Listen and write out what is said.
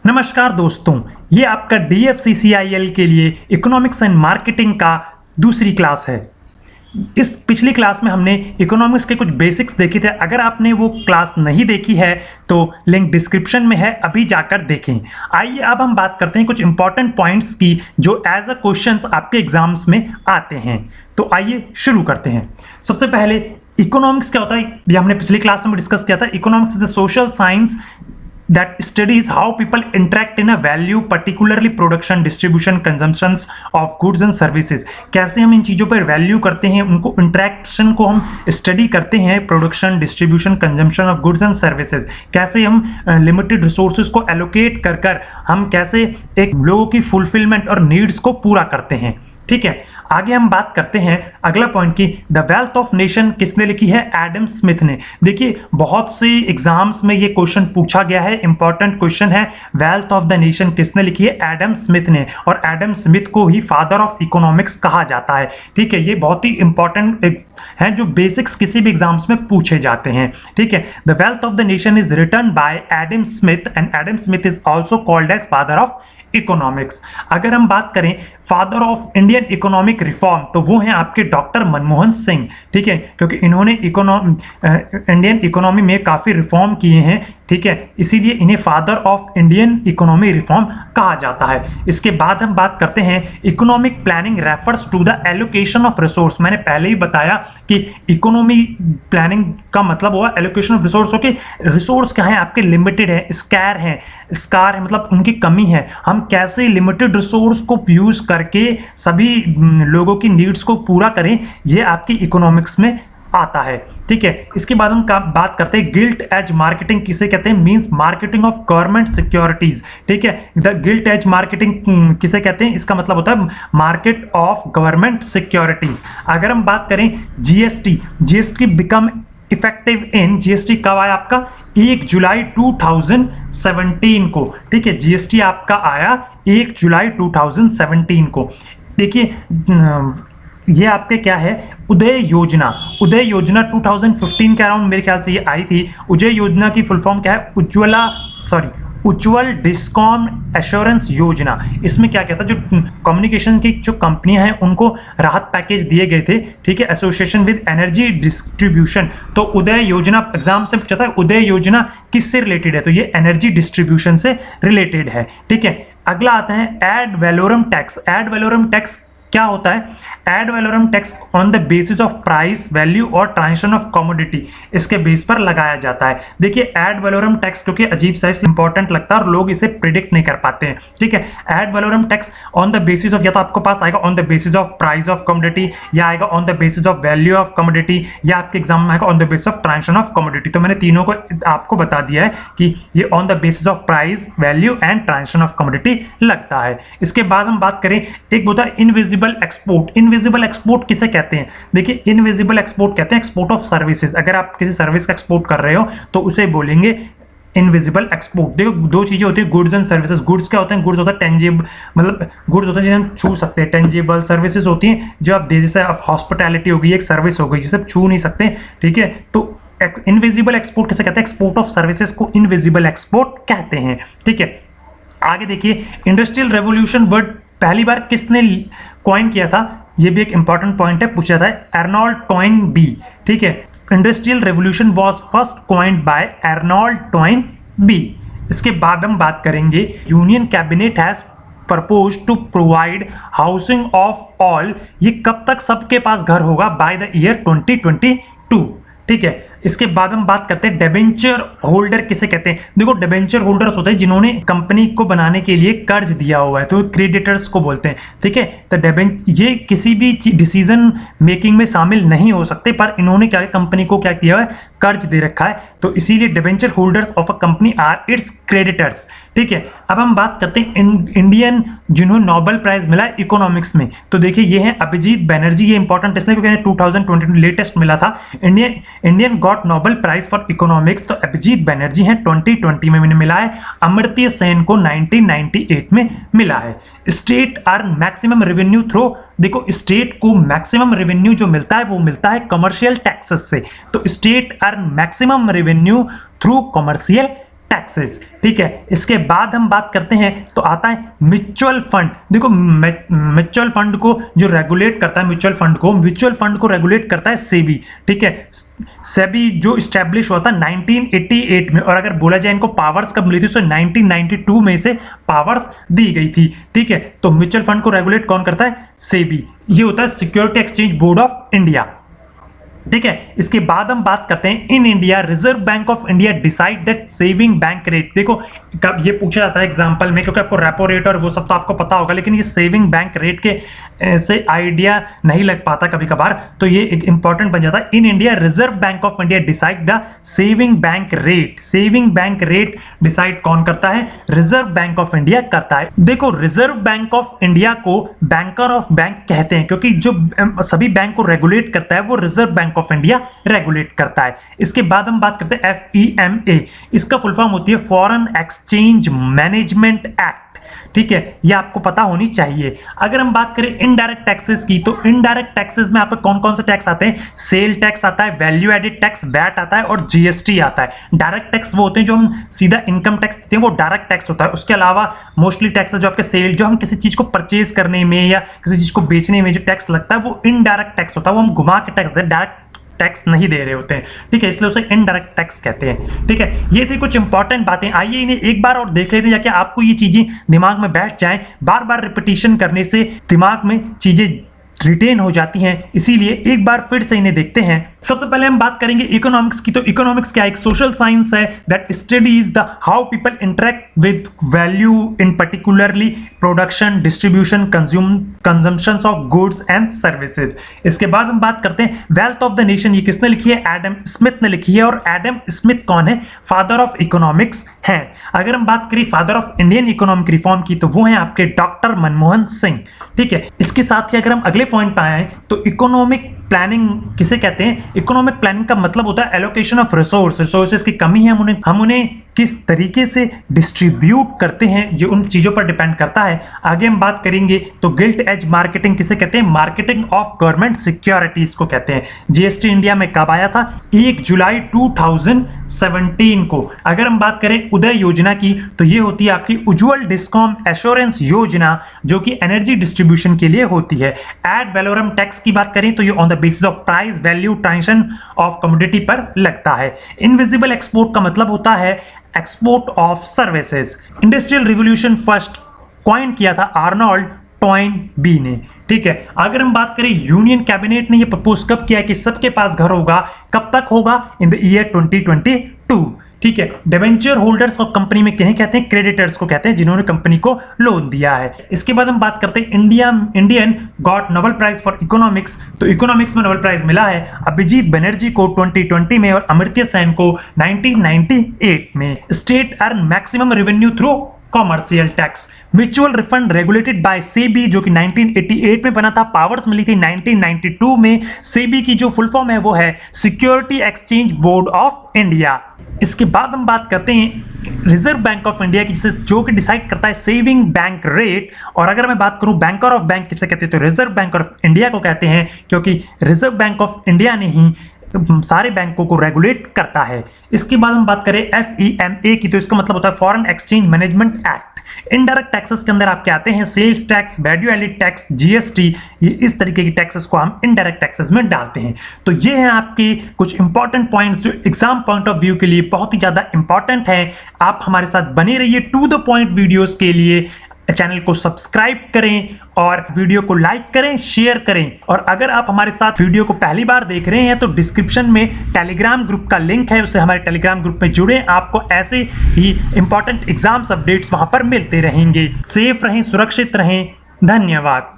नमस्कार दोस्तों, ये आपका DFCCIL के लिए इकोनॉमिक्स एंड मार्केटिंग का दूसरी क्लास है। इस पिछली क्लास में हमने इकोनॉमिक्स के कुछ बेसिक्स देखे थे। अगर आपने वो क्लास नहीं देखी है तो लिंक डिस्क्रिप्शन में है, अभी जाकर देखें। आइए अब हम बात करते हैं कुछ इंपॉर्टेंट पॉइंट्स की जो एज अ क्वेश्चंस आपके एग्जाम्स में आते हैं। तो आइए शुरू करते हैं। सबसे पहले इकोनॉमिक्स क्या होता है, ये हमने पिछली क्लास में डिस्कस किया था। Economics is the social science that studies how people interact in a value, particularly production, distribution, consumptions of goods and services। कैसे हम इन चीज़ों पर वैल्यू करते हैं, उनको इंट्रैक्शन को हम स्टडी करते हैं, production, distribution, consumption of goods and services. कैसे हम लिमिटेड रिसोर्सेज को एलोकेट कर हम कैसे एक लोगों की फुलफिलमेंट और नीड्स को पूरा करते हैं। ठीक है, आगे हम बात करते हैं अगला पॉइंट की द वेल्थ ऑफ नेशन किसने लिखी है? एडम स्मिथ ने। देखिए बहुत से एग्जाम्स में ये क्वेश्चन पूछा गया है, इंपॉर्टेंट क्वेश्चन है। वेल्थ ऑफ द नेशन किसने लिखी है? एडम स्मिथ ने। और एडम स्मिथ को ही फादर ऑफ इकोनॉमिक्स कहा जाता है। ठीक है, ये बहुत ही इंपॉर्टेंट है जो बेसिक्स किसी भी एग्जाम्स में पूछे जाते हैं। ठीक है, the wealth of the nation is written by Adam Smith and Adam Smith is also called as father of economics. अगर हम बात करें father of Indian economic reform तो वो हैं आपके डॉक्टर मनमोहन सिंह। ठीक है, क्योंकि इन्होंने इंडियन इकोनॉमी में काफ़ी रिफॉर्म किए हैं। ठीक है, इसीलिए इन्हें father of Indian economy reform कहा जाता है। इसके बाद हम बात करते हैं economic planning refers to the allocation of resource. मैंने पहले ही बताया कि इकोनॉमी प्लानिंग का मतलब हुआ allocation of resource. Okay, resource क्या है आपके? लिमिटेड है, स्कैर है, स्कार है मतलब उनकी कमी है। हम कैसे लिमिटेड रिसोर्स को यूज करके सभी लोगों की नीड्स को पूरा करें, ये आपकी इकोनॉमिक्स में आता है। ठीक है, इसके बाद हम बात करते हैं गिल्ट एज मार्केटिंग किसे कहते हैं? Means marketing of government securities. ठीक है, द गिल्ट एज मार्केटिंग किसे कहते हैं? इसका मतलब होता है मार्केट ऑफ गवर्नमेंट सिक्योरिटीज। अगर हम बात करें GST become effective in, GST कब आया आपका? 1 जुलाई 2017 को। ठीक है, जीएसटी आपका आया 1 जुलाई 2017 को। देखिए ये आपके क्या है? उदय योजना 2015 के अराउंड मेरे ख्याल से ये आई थी। उदय योजना की फुल फॉर्म क्या है? उज्ज्वल डिस्कॉम एश्योरेंस योजना। इसमें क्या कहता है, जो कम्युनिकेशन की जो कंपनियां हैं उनको राहत पैकेज दिए गए थे। ठीक है, एसोसिएशन विद एनर्जी डिस्ट्रीब्यूशन। तो उदय योजना एग्जाम से पूछा था, उदय योजना किससे रिलेटेड है? तो ये एनर्जी डिस्ट्रीब्यूशन से रिलेटेड है। ठीक है, अगला आता है ad valorem tax. Ad valorem tax क्या होता है? Ad valorem tax on the basis of price, value और ट्रांजेक्शन ऑफ कमोडिटी, इसके बेस पर लगाया जाता है। देखिए एड वैलोरम टैक्स क्योंकि अजीब सा इंपॉर्टेंट लगता है और लोग इसे प्रिडिक्ट नहीं कर पाते हैं। ठीक है, ad valorem tax on the basis of, या तो आपको पास आएगा on the basis of price of commodity, या आएगा on the basis of value of commodity, या आपके एग्जाम में आएगा on the basis of transaction of commodity. तो मैंने तीनों को आपको बता दिया है कि ये on the basis of price, value and transaction of commodity लगता है। इसके बाद हम बात करें, एक होता है इनविजिबल एक्सपोर्ट। इनविजिबल एक्सपोर्ट किसे कहते हैं? देखिए इनविजिबल एक्सपोर्ट कहते हैं एक्सपोर्ट ऑफ सर्विसेज। अगर आप किसी सर्विस का एक्सपोर्ट कर रहे हो तो उसे बोलेंगे इनविजिबल एक्सपोर्ट। देखो दो चीजें होती है, गुड्स एंड सर्विसेज। गुड्स क्या होते हैं? गुड्स होता है टेंजिबल, मतलब गुड्स होता है जिसे हम छू सकते हैं। टेंजिबल सर्विसेज होती हैं जो आप दे, जैसे हॉस्पिटैलिटी हो गई, एक सर्विस हो गई जिसे आप छू नहीं सकते। ठीक है, तो इनविजिबल एक्सपोर्ट किसे कहते हैं? एक्सपोर्ट ऑफ सर्विसेज को इनविजिबल एक्सपोर्ट कहते हैं। ठीक है, आगे देखिए इंडस्ट्रियल रेवोल्यूशन वर्ड पहली बार किसने कॉइन किया था? ये भी एक इंपॉर्टेंट पॉइंट है, पूछा था अर्नोल्ड टॉइन बी। ठीक है, industrial revolution was first coined by Arnold Toynbee. इसके बाद हम बात करेंगे union cabinet has propose to provide housing of all. ये कब तक सबके पास घर होगा? By the year 2022। ठीक है, इसके बाद हम बात करते हैं डिबेंचर होल्डर किसे कहते हैं? देखो डिबेंचर होल्डर्स होते हैं जिन्होंने कंपनी को बनाने के लिए कर्ज दिया हुआ है, तो क्रेडिटर्स को बोलते हैं। ठीक है, तो ये किसी भी डिसीजन मेकिंग में शामिल नहीं हो सकते, पर इन्होंने क्या कंपनी को क्या किया है? कर्ज दे रखा है, तो इसीलिए debenture holders of a company are its creditors. ठीक है, अब हम बात करते हैं इंडियन जिन्होंने नोबेल प्राइज मिला है इकोनॉमिक्स में। तो देखिए ये है अभिजीत बनर्जी। ये इंपॉर्टेंट इसलिए क्योंकि 2020 लेटेस्ट मिला था। Indian got Nobel prize for economics, तो अभिजीत बनर्जी हैं 2020 में मिला है। अमर्त्य सेन को 1998 में मिला है। State earn maximum revenue through, देखो स्टेट को मैक्सिमम रेवेन्यू जो मिलता है वो मिलता है कमर्शियल टैक्सेस से। तो state earn maximum revenue through commercial taxes. ठीक है, इसके बाद हम बात करते हैं तो आता है म्यूचुअल फंड। देखो म्यूचुअल फंड को जो रेगुलेट करता है, म्यूचुअल फंड को रेगुलेट करता है सेबी। ठीक है, सेबी जो स्टैब्लिश हुआ था 1988 में, और अगर बोला जाए इनको पावर्स कब मिली थी तो 1992 में से पावर्स दी गई थी। ठीक है, तो म्यूचुअल फंड को रेगुलेट कौन करता है? सेबी। ये होता है security exchange board of India. ठीक है, इसके बाद हम बात करते हैं in India reserve bank of India decide that saving bank rate. देखो कब ये पूछा जाता है एग्जांपल में, क्योंकि आपको रेपो रेट और वो सब तो आपको पता होगा, लेकिन ये सेविंग बैंक रेट के से आइडिया नहीं लग पाता कभी कभार, तो ये एक इंपॉर्टेंट बन जाता है। In India reserve bank of India decide the saving bank rate. Saving bank rate decide कौन करता है? रिजर्व बैंक ऑफ इंडिया करता है। देखो रिजर्व बैंक ऑफ इंडिया को बैंकर ऑफ बैंक कहते हैं, क्योंकि जो सभी बैंक को रेगुलेट करता है वो reserve bank of India regulate करता है। इसके बाद हम बात करते हैं FEMA। इसका फुल फॉर्म होती है फॉरेन एक्सचेंज मैनेजमेंट एक्ट। ठीक है, ये आपको पता होनी चाहिए। अगर हम बात करें इनडायरेक्ट टैक्सेस की, तो इनडायरेक्ट टैक्सेस में आप कौन कौन से टैक्स आते हैं? सेल टैक्स आता है, वैल्यू एडेड टैक्स वैट आता है, और GST आता है। डायरेक्ट टैक्स वो होते हैं जो हम सीधा इनकम टैक्स देते हैं, वो डायरेक्ट टैक्स होता है। उसके अलावा मोस्टली टैक्स जो आपके सेल, जो हम किसी चीज को परचेज करने में या किसी चीज को बेचने में जो टैक्स लगता है वो इनडायरेक्ट टैक्स होता है, वो हम घुमा के टैक्स देते हैं, डायरेक्ट टैक्स नहीं दे रहे होते हैं। ठीक है, इसलिए उसे इनडायरेक्ट टैक्स कहते हैं। ठीक है, ये थी कुछ इंपॉर्टेंट बातें। आइए इन्हें एक बार और देख लेते हैं, ताकि आपको ये चीजें दिमाग में बैठ जाएं। बार बार रिपीटिशन करने से दिमाग में चीजें रिटेन हो जाती हैं, इसीलिए एक बार फिर से इन्हें देखते हैं। सबसे पहले हम बात करेंगे इकोनॉमिक्स की। तो इकोनॉमिक्स क्या? एक सोशल साइंस है that studies the how people interact with value in particularly production, distribution, consumption of goods and services. इसके बाद हम बात करते हैं वेल्थ ऑफ द नेशन। ये किसने लिखी है? एडम स्मिथ ने लिखी है। और एडम स्मिथ कौन है? फादर ऑफ इकोनॉमिक्स है। अगर हम बात करें father of Indian economic reform की, तो वो है आपके डॉक्टर मनमोहन सिंह। ठीक है, इसके साथ ही अगर हम अगले पॉइंट पे आए तो इकोनॉमिक प्लानिंग किसे कहते हैं? इकोनॉमिक प्लानिंग का मतलब होता है एलोकेशन ऑफ रिसोर्सेज की कमी है, हम उन्हें किस तरीके से डिस्ट्रीब्यूट करते हैं, ये उन चीजों पर डिपेंड करता है। आगे हम बात करेंगे तो गिल्ट एज मार्केटिंग किसे कहते हैं? मार्केटिंग ऑफ गवर्नमेंट सिक्योरिटीज को कहते हैं। GST इंडिया में कब आया था? 1 जुलाई 2017 को। अगर हम बात करें उदय योजना की, तो ये होती है आपकी उज्ज्वल डिस्कॉम एश्योरेंस योजना, जो कि एनर्जी डिस्ट्रीब्यूशन के लिए होती है। एड वैलोरम टैक्स की बात करें तो ये on the basis of price value transaction of commodity पर लगता है। इनविजिबल एक्सपोर्ट का मतलब होता है export of services. Industrial revolution first coin किया था आर्नोल्ड टॉयनबी ने। ठीक है, अगर हम बात करें यूनियन कैबिनेट ने ये प्रपोज कब किया कि सबके पास घर होगा, कब तक होगा? In the year 2022। ठीक है, डिबेंचर होल्डर्स और कंपनी में किन्हें कहते हैं? क्रेडिटर्स को कहते हैं, जिन्होंने कंपनी को लोन दिया है। इसके बाद हम बात करते हैं Indian got Nobel prize for economics. तो इकोनॉमिक्स में नोबेल प्राइज मिला है अभिजीत बनर्जी को 2020 में और अमर्त्य सेन को 1998 में। State earn maximum revenue through commercial tax. Mutual refund regulated by SEBI, जो कि 1988 में बना था, पावर्स मिली थी 1992 में। सेबी की जो फुल फॉर्म है वो है security exchange board of India. इसके बाद हम बात करते हैं रिजर्व बैंक ऑफ इंडिया की, जो कि डिसाइड करता है सेविंग बैंक रेट। और अगर मैं बात करूं बैंकर ऑफ बैंक किसे कहते हैं, तो रिजर्व बैंक ऑफ इंडिया को कहते हैं, क्योंकि रिजर्व बैंक ऑफ इंडिया ने ही सारे बैंकों को रेगुलेट करता है। इसके बाद हम बात करें FEMA की, तो इसका मतलब होता है foreign exchange management act. Indirect taxes के अंदर आपके आते हैं sales tax, value added tax, GST। ये इस तरीके की टैक्सेस को हम इनडायरेक्ट टैक्सेस में डालते हैं। तो ये हैं आपके कुछ इंपॉर्टेंट पॉइंट्स जो एग्जाम पॉइंट ऑफ व्यू के लिए बहुत ही ज्यादा इंपॉर्टेंट है। आप हमारे साथ बने रहिए टू द पॉइंट वीडियोस के लिए। चैनल को सब्सक्राइब करें और वीडियो को लाइक करें, शेयर करें। और अगर आप हमारे साथ वीडियो को पहली बार देख रहे हैं तो डिस्क्रिप्शन में टेलीग्राम ग्रुप का लिंक है, उससे हमारे टेलीग्राम ग्रुप में जुड़े। आपको ऐसे ही इंपॉर्टेंट एग्जाम्स अपडेट्स वहां पर मिलते रहेंगे। सेफ रहें, सुरक्षित रहें। धन्यवाद।